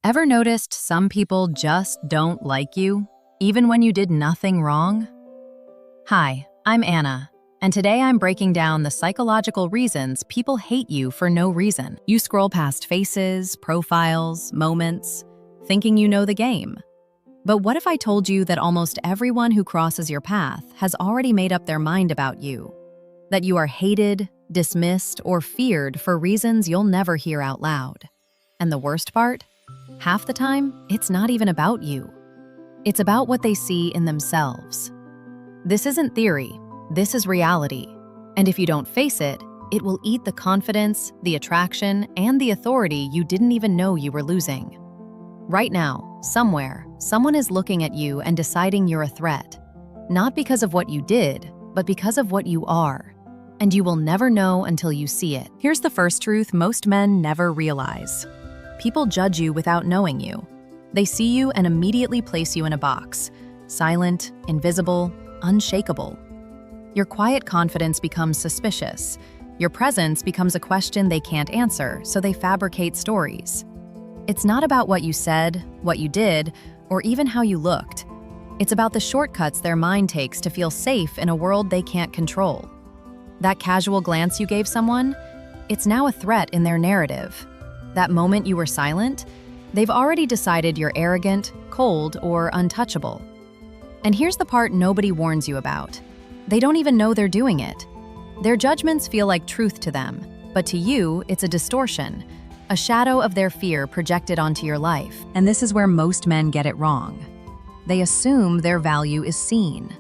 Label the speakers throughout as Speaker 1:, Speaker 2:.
Speaker 1: Ever noticed some people just don't like you, even when you did nothing wrong? Hi, I'm Anna, and today I'm breaking down the psychological reasons people hate you for no reason. You scroll past faces, profiles, moments, thinking you know the game. But what if I told you that almost everyone who crosses your path has already made up their mind about you? That you are hated, dismissed, or feared for reasons you'll never hear out loud. And the worst part? Half the time, it's not even about you. It's about what they see in themselves. This isn't theory, this is reality. And if you don't face it, it will eat the confidence, the attraction, and the authority you didn't even know you were losing. Right now, somewhere, someone is looking at you and deciding you're a threat. Not because of what you did, but because of what you are. And you will never know until you see it. Here's the first truth most men never realize. People judge you without knowing you. They see you and immediately place you in a box. Silent, invisible, unshakable. Your quiet confidence becomes suspicious. Your presence becomes a question they can't answer, so they fabricate stories. It's not about what you said, what you did, or even how you looked. It's about the shortcuts their mind takes to feel safe in a world they can't control. That casual glance you gave someone, it's now a threat in their narrative. That moment you were silent, they've already decided you're arrogant, cold, or untouchable. And here's the part nobody warns you about. They don't even know they're doing it. Their judgments feel like truth to them, but to you, it's a distortion, a shadow of their fear projected onto your life. And this is where most men get it wrong. They assume their value is seen.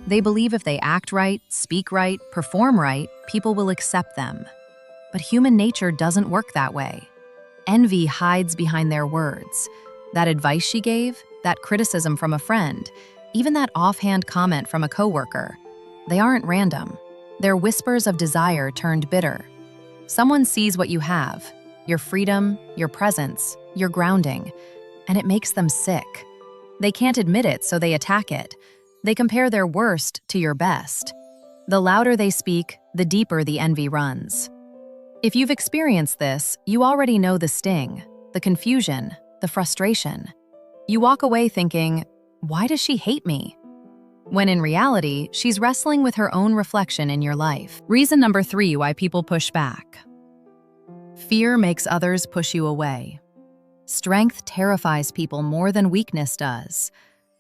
Speaker 1: They believe if they act right, speak right, perform right, people will accept them. But human nature doesn't work that way. Envy hides behind their words. That advice she gave, that criticism from a friend, even that offhand comment from a coworker, they aren't random. They're whispers of desire turned bitter. Someone sees what you have, your freedom, your presence, your grounding, and it makes them sick. They can't admit it, so they attack it. They compare their worst to your best. The louder they speak, the deeper the envy runs. If you've experienced this, you already know the sting, the confusion, the frustration. You walk away thinking, why does she hate me? When in reality, she's wrestling with her own reflection in your life. Reason number 3 why people push back. Fear makes others push you away. Strength terrifies people more than weakness does.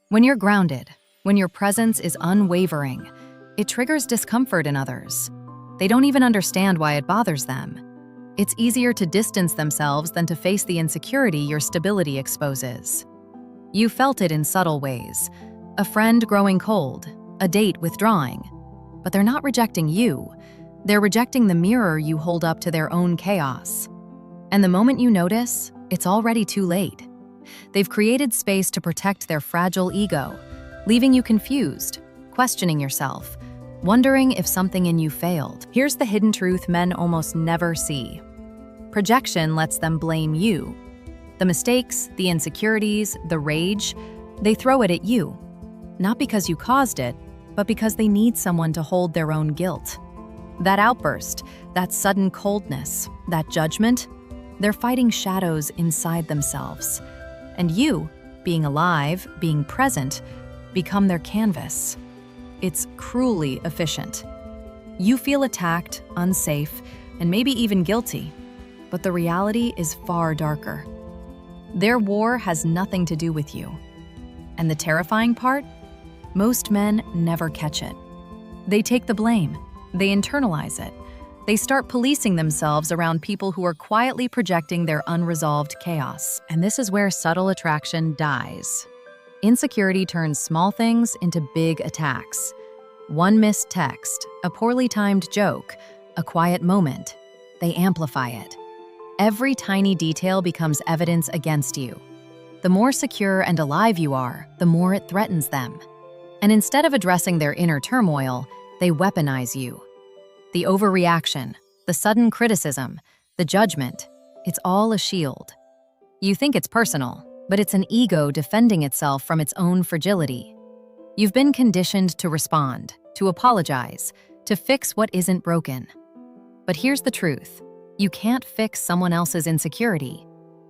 Speaker 1: When you're grounded, when your presence is unwavering, it triggers discomfort in others. They don't even understand why it bothers them. It's easier to distance themselves than to face the insecurity your stability exposes. You felt it in subtle ways. A friend growing cold, a date withdrawing. But they're not rejecting you. They're rejecting the mirror you hold up to their own chaos. And the moment you notice, it's already too late. They've created space to protect their fragile ego, leaving you confused, questioning yourself, wondering if something in you failed. Here's the hidden truth men almost never see. Projection lets them blame you. The mistakes, the insecurities, the rage, they throw it at you. Not because you caused it, but because they need someone to hold their own guilt. That outburst, that sudden coldness, that judgment, they're fighting shadows inside themselves. And you, being alive, being present, become their canvas. It's cruelly efficient. You feel attacked, unsafe, and maybe even guilty. But the reality is far darker. Their war has nothing to do with you. And the terrifying part? Most men never catch it. They take the blame. They internalize it. They start policing themselves around people who are quietly projecting their unresolved chaos. And this is where subtle attraction dies. Insecurity turns small things into big attacks. One missed text, a poorly timed joke, a quiet moment. They amplify it. Every tiny detail becomes evidence against you. The more secure and alive you are, the more it threatens them. And instead of addressing their inner turmoil, they weaponize you. The overreaction, the sudden criticism, the judgment, it's all a shield. You think it's personal, but it's an ego defending itself from its own fragility. You've been conditioned to respond, to apologize, to fix what isn't broken. But here's the truth. You can't fix someone else's insecurity.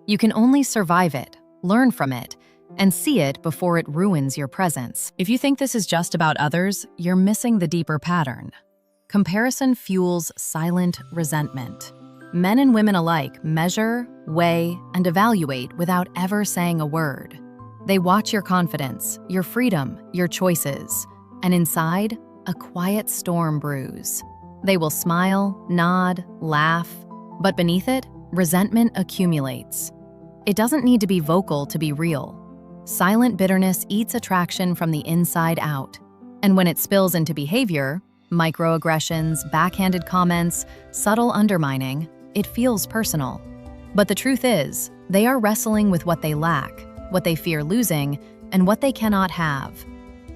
Speaker 1: You can only survive it, learn from it, and see it before it ruins your presence. If you think this is just about others, you're missing the deeper pattern. Comparison fuels silent resentment. Men and women alike measure, weigh, and evaluate without ever saying a word. They watch your confidence, your freedom, your choices, and inside, a quiet storm brews. They will smile, nod, laugh, but beneath it, resentment accumulates. It doesn't need to be vocal to be real. Silent bitterness eats attraction from the inside out. And when it spills into behavior, microaggressions, backhanded comments, subtle undermining, it feels personal. But the truth is, they are wrestling with what they lack, what they fear losing, and what they cannot have.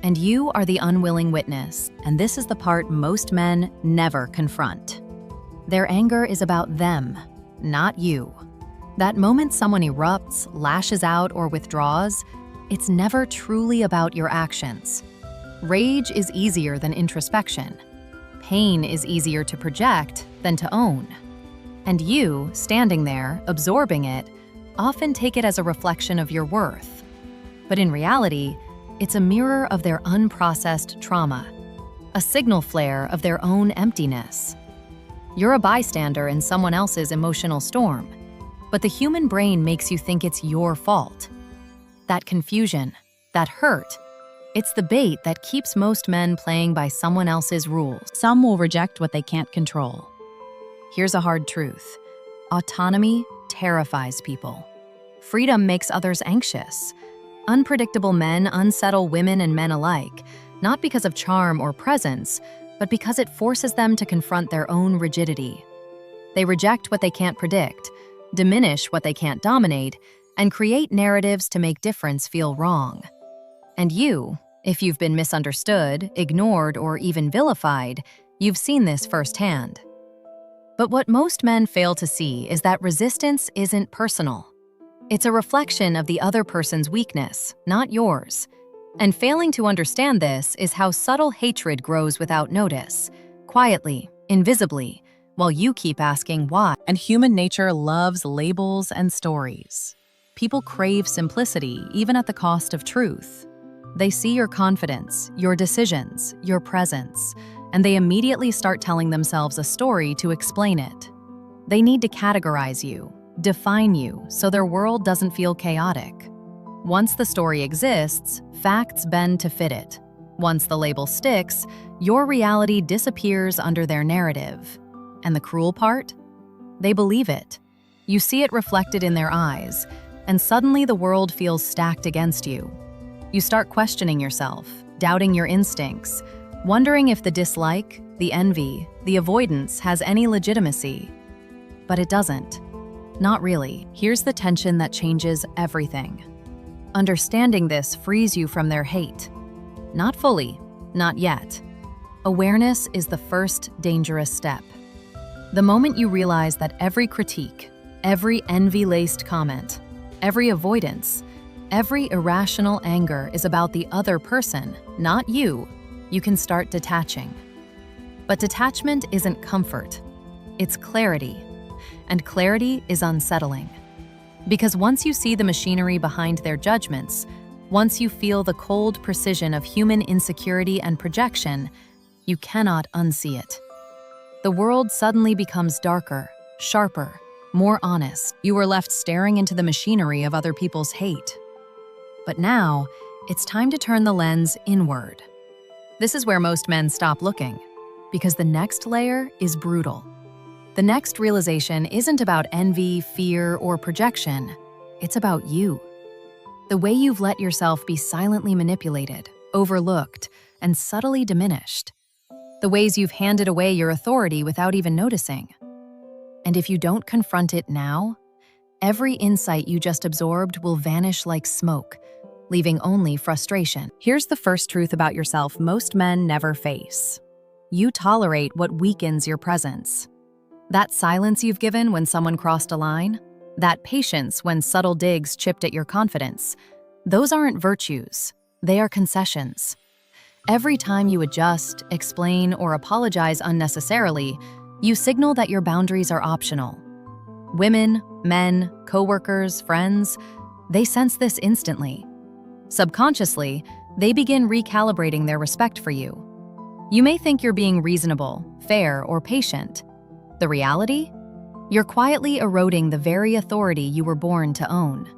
Speaker 1: And you are the unwilling witness, and this is the part most men never confront. Their anger is about them, not you. That moment someone erupts, lashes out, or withdraws, it's never truly about your actions. Rage is easier than introspection. Pain is easier to project than to own. And you, standing there, absorbing it, often take it as a reflection of your worth. But in reality, it's a mirror of their unprocessed trauma, a signal flare of their own emptiness. You're a bystander in someone else's emotional storm, but the human brain makes you think it's your fault. That confusion, that hurt, it's the bait that keeps most men playing by someone else's rules. Some will reject what they can't control. Here's a hard truth. Autonomy terrifies people. Freedom makes others anxious. Unpredictable men unsettle women and men alike, not because of charm or presence, but because it forces them to confront their own rigidity. They reject what they can't predict, diminish what they can't dominate, and create narratives to make difference feel wrong. And you, if you've been misunderstood, ignored, or even vilified, you've seen this firsthand. But what most men fail to see is that resistance isn't personal. It's a reflection of the other person's weakness, not yours. And failing to understand this is how subtle hatred grows without notice, quietly, invisibly, while you keep asking why. And human nature loves labels and stories. People crave simplicity, even at the cost of truth. They see your confidence, your decisions, your presence, and they immediately start telling themselves a story to explain it. They need to categorize you, define you, so their world doesn't feel chaotic. Once the story exists, facts bend to fit it. Once the label sticks, your reality disappears under their narrative. And the cruel part? They believe it. You see it reflected in their eyes, and suddenly the world feels stacked against you. You start questioning yourself, doubting your instincts, wondering if the dislike, the envy, the avoidance has any legitimacy. But it doesn't. Not really. Here's the tension that changes everything. Understanding this frees you from their hate. Not fully, not yet. Awareness is the first dangerous step. The moment you realize that every critique, every envy-laced comment, every avoidance, every irrational anger is about the other person, not you, you can start detaching. But detachment isn't comfort. It's clarity. And clarity is unsettling. Because once you see the machinery behind their judgments, once you feel the cold precision of human insecurity and projection, you cannot unsee it. The world suddenly becomes darker, sharper, more honest. You are left staring into the machinery of other people's hate. But now, it's time to turn the lens inward. This is where most men stop looking, because the next layer is brutal. The next realization isn't about envy, fear, or projection. It's about you. The way you've let yourself be silently manipulated, overlooked, and subtly diminished. The ways you've handed away your authority without even noticing. And if you don't confront it now, every insight you just absorbed will vanish like smoke, leaving only frustration. Here's the first truth about yourself most men never face. You tolerate what weakens your presence. That silence you've given when someone crossed a line, that patience when subtle digs chipped at your confidence, those aren't virtues, they are concessions. Every time you adjust, explain, or apologize unnecessarily, you signal that your boundaries are optional. Women, men, coworkers, friends, they sense this instantly. Subconsciously, they begin recalibrating their respect for you. You may think you're being reasonable, fair, or patient. The reality? You're quietly eroding the very authority you were born to own.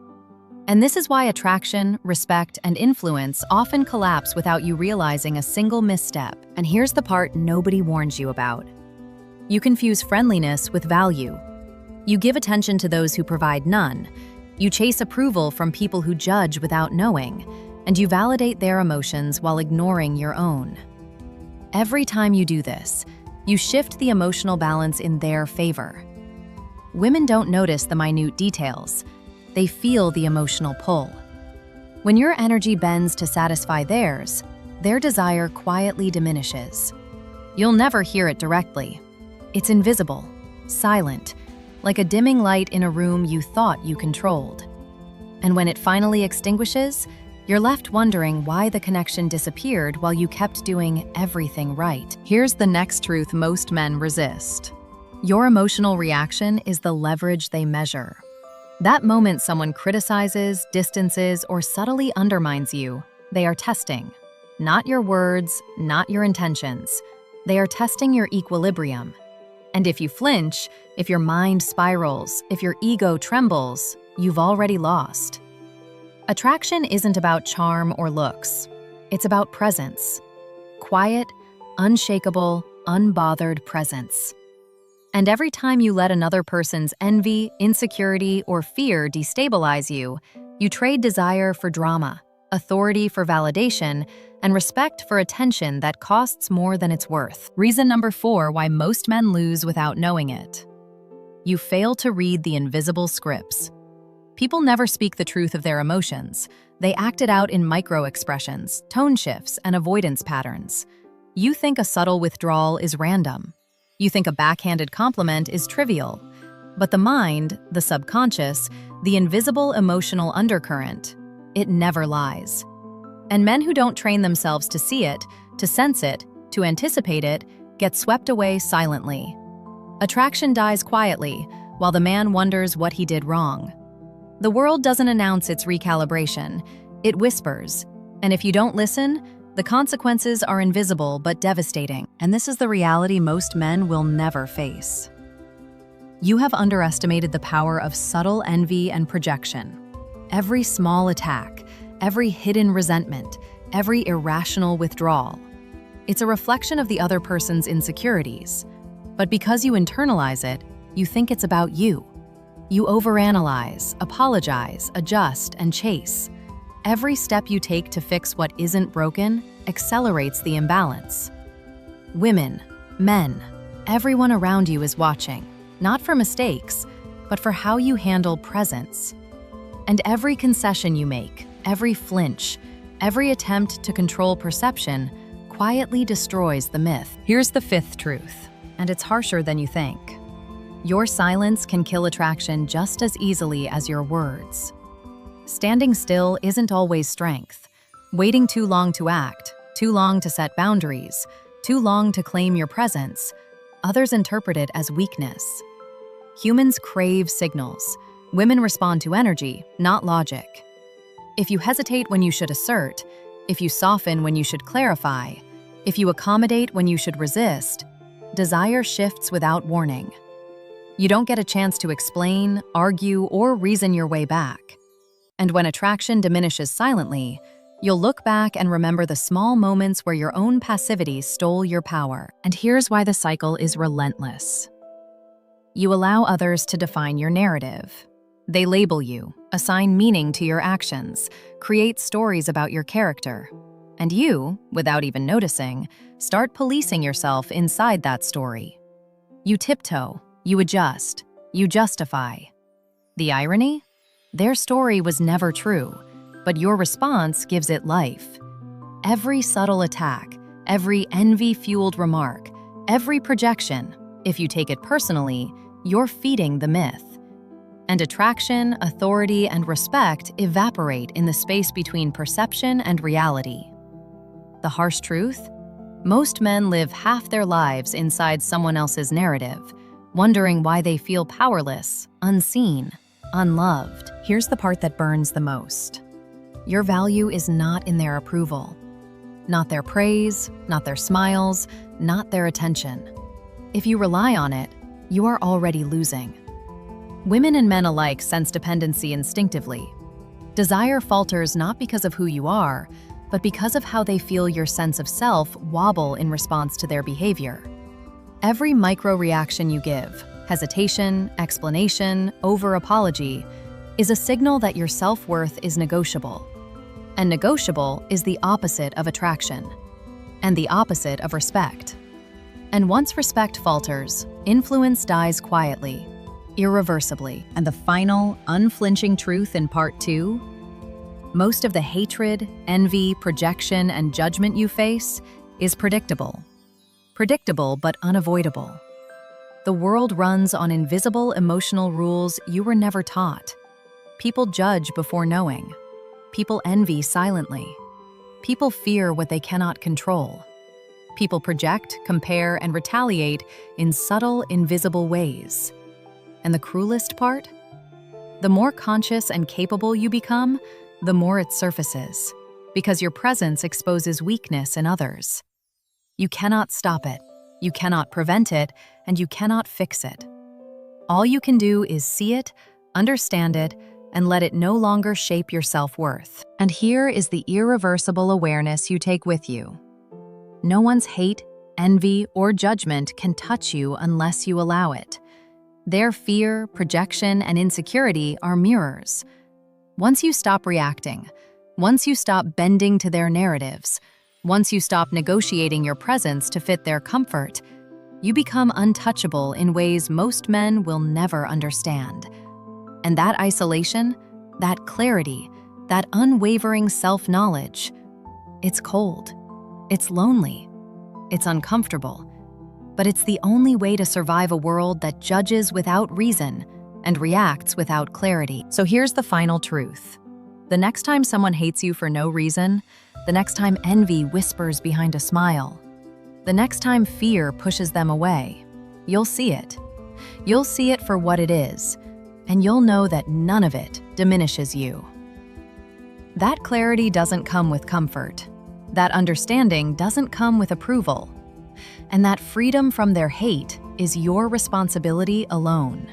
Speaker 1: And this is why attraction, respect, and influence often collapse without you realizing a single misstep. And here's the part nobody warns you about. You confuse friendliness with value. You give attention to those who provide none. You chase approval from people who judge without knowing, and you validate their emotions while ignoring your own. Every time you do this, you shift the emotional balance in their favor. Women don't notice the minute details. They feel the emotional pull. When your energy bends to satisfy theirs, their desire quietly diminishes. You'll never hear it directly. It's invisible, silent, like a dimming light in a room you thought you controlled. And when it finally extinguishes, you're left wondering why the connection disappeared while you kept doing everything right. Here's the next truth most men resist. Your emotional reaction is the leverage they measure. That moment someone criticizes, distances, or subtly undermines you, they are testing. Not your words, not your intentions. They are testing your equilibrium. And if you flinch, if your mind spirals, if your ego trembles, you've already lost. Attraction isn't about charm or looks. It's about presence. Quiet, unshakable, unbothered presence. And every time you let another person's envy, insecurity, or fear destabilize you, you trade desire for drama, authority for validation, and respect for attention that costs more than it's worth. Reason number 4 why most men lose without knowing it. You fail to read the invisible scripts. People never speak the truth of their emotions. They act it out in micro-expressions, tone shifts, and avoidance patterns. You think a subtle withdrawal is random. You think a backhanded compliment is trivial. But the mind, the subconscious, the invisible emotional undercurrent, it never lies. And men who don't train themselves to see it, to sense it, to anticipate it, get swept away silently. Attraction dies quietly, while the man wonders what he did wrong. The world doesn't announce its recalibration, it whispers. And if you don't listen, the consequences are invisible but devastating. And this is the reality most men will never face. You have underestimated the power of subtle envy and projection. Every small attack, every hidden resentment, every irrational withdrawal. It's a reflection of the other person's insecurities. But because you internalize it, you think it's about you. You overanalyze, apologize, adjust, and chase. Every step you take to fix what isn't broken accelerates the imbalance. Women, men, everyone around you is watching, not for mistakes, but for how you handle presence. And every concession you make, every flinch, every attempt to control perception quietly destroys the myth. Here's the 5th truth, and it's harsher than you think. Your silence can kill attraction just as easily as your words. Standing still isn't always strength. Waiting too long to act, too long to set boundaries, too long to claim your presence, others interpret it as weakness. Humans crave signals. Women respond to energy, not logic. If you hesitate when you should assert, if you soften when you should clarify, if you accommodate when you should resist, desire shifts without warning. You don't get a chance to explain, argue, or reason your way back. And when attraction diminishes silently, you'll look back and remember the small moments where your own passivity stole your power. And here's why the cycle is relentless. You allow others to define your narrative. They label you, assign meaning to your actions, create stories about your character. And you, without even noticing, start policing yourself inside that story. You tiptoe, you adjust, you justify. The irony? Their story was never true, but your response gives it life. Every subtle attack, every envy-fueled remark, every projection, if you take it personally, you're feeding the myth. And attraction, authority, and respect evaporate in the space between perception and reality. The harsh truth? Most men live half their lives inside someone else's narrative, wondering why they feel powerless, unseen, unloved. Here's the part that burns the most. Your value is not in their approval, not their praise, not their smiles, not their attention. If you rely on it, you are already losing. Women and men alike sense dependency instinctively. Desire falters not because of who you are, but because of how they feel your sense of self wobble in response to their behavior. Every micro-reaction you give, hesitation, explanation, over-apology, is a signal that your self-worth is negotiable. And negotiable is the opposite of attraction, and the opposite of respect. And once respect falters, influence dies quietly, irreversibly. And the final, unflinching truth in part 2? Most of the hatred, envy, projection, and judgment you face is predictable. Predictable but unavoidable. The world runs on invisible emotional rules you were never taught. People judge before knowing. People envy silently. People fear what they cannot control. People project, compare, and retaliate in subtle, invisible ways. And the cruelest part? The more conscious and capable you become, the more it surfaces, because your presence exposes weakness in others. You cannot stop it, you cannot prevent it, and you cannot fix it. All you can do is see it, understand it, and let it no longer shape your self-worth. And here is the irreversible awareness you take with you. No one's hate, envy, or judgment can touch you unless you allow it. Their fear, projection, and insecurity are mirrors. Once you stop reacting, once you stop bending to their narratives, once you stop negotiating your presence to fit their comfort, you become untouchable in ways most men will never understand. And that isolation, that clarity, that unwavering self-knowledge, it's cold, it's lonely, it's uncomfortable, but it's the only way to survive a world that judges without reason and reacts without clarity. So here's the final truth. The next time someone hates you for no reason, the next time envy whispers behind a smile, the next time fear pushes them away, you'll see it. You'll see it for what it is, and you'll know that none of it diminishes you. That clarity doesn't come with comfort. That understanding doesn't come with approval. And that freedom from their hate is your responsibility alone.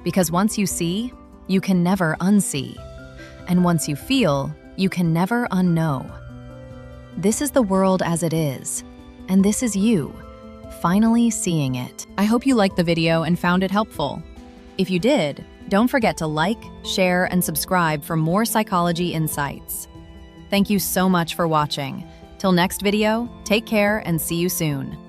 Speaker 1: Because once you see, you can never unsee. And once you feel, you can never unknow. This is the world as it is, and this is you, finally seeing it. I hope you liked the video and found it helpful. If you did, don't forget to like, share, and subscribe for more psychology insights. Thank you so much for watching. Till next video, take care and see you soon.